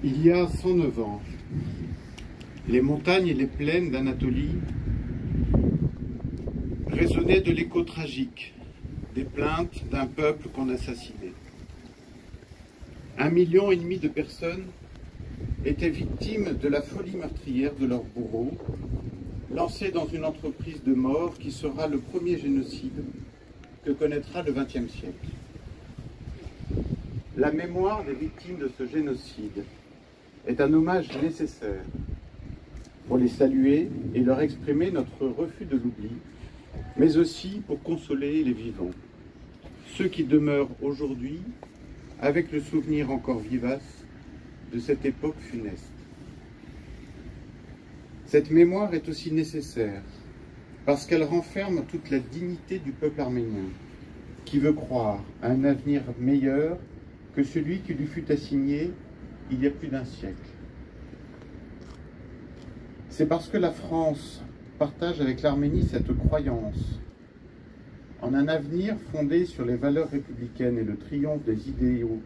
Il y a 109 ans, les montagnes et les plaines d'Anatolie résonnaient de l'écho tragique des plaintes d'un peuple qu'on assassinait. 1,5 million de personnes étaient victimes de la folie meurtrière de leurs bourreaux, lancés dans une entreprise de mort qui sera le premier génocide que connaîtra le XXe siècle. La mémoire des victimes de ce génocide est un hommage nécessaire pour les saluer et leur exprimer notre refus de l'oubli, mais aussi pour consoler les vivants, ceux qui demeurent aujourd'hui avec le souvenir encore vivace de cette époque funeste. Cette mémoire est aussi nécessaire parce qu'elle renferme toute la dignité du peuple arménien, qui veut croire à un avenir meilleur que celui qui lui fut assigné il y a plus d'un siècle. C'est parce que la France partage avec l'Arménie cette croyance en un avenir fondé sur les valeurs républicaines et le triomphe des idéaux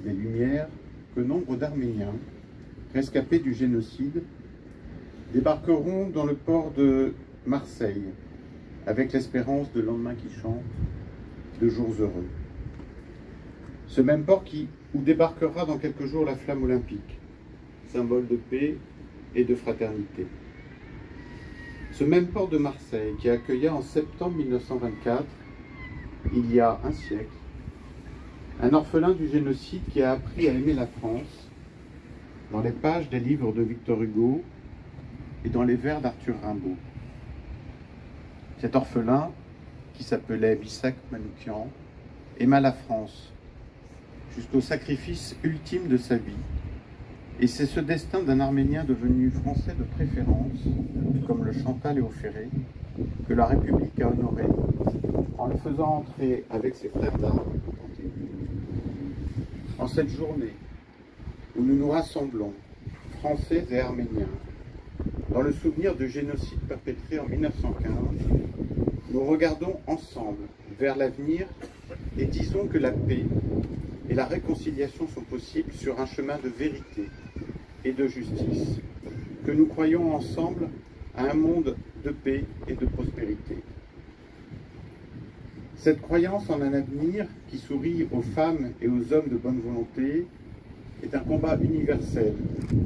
des Lumières que nombre d'Arméniens, rescapés du génocide, débarqueront dans le port de Marseille avec l'espérance de lendemain qui chante, de jours heureux. Ce même port où débarquera dans quelques jours la flamme olympique, symbole de paix et de fraternité. Ce même port de Marseille qui accueilla en septembre 1924, il y a un siècle, un orphelin du génocide qui a appris à aimer la France dans les pages des livres de Victor Hugo et dans les vers d'Arthur Rimbaud. Cet orphelin, qui s'appelait Missak Manoukian, aima la France jusqu'au sacrifice ultime de sa vie. Et c'est ce destin d'un Arménien devenu français de préférence, comme le chanta Léo Ferré, que la République a honoré en le faisant entrer avec ses frères d'armes. En cette journée où nous nous rassemblons, Français et Arméniens, dans le souvenir du génocide perpétré en 1915, nous regardons ensemble vers l'avenir et disons que la paix et la réconciliation sont possibles sur un chemin de vérité et de justice, que nous croyons ensemble à un monde de paix et de prospérité. Cette croyance en un avenir qui sourit aux femmes et aux hommes de bonne volonté est un combat universel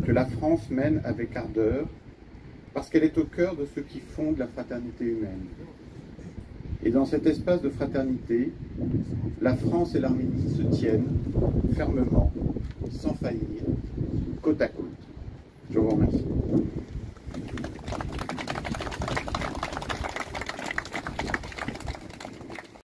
que la France mène avec ardeur, parce qu'elle est au cœur de ce qui fonde la fraternité humaine. Et dans cet espace de fraternité, la France et l'Arménie se tiennent fermement, sans faillir, côte à côte. Je vous remercie.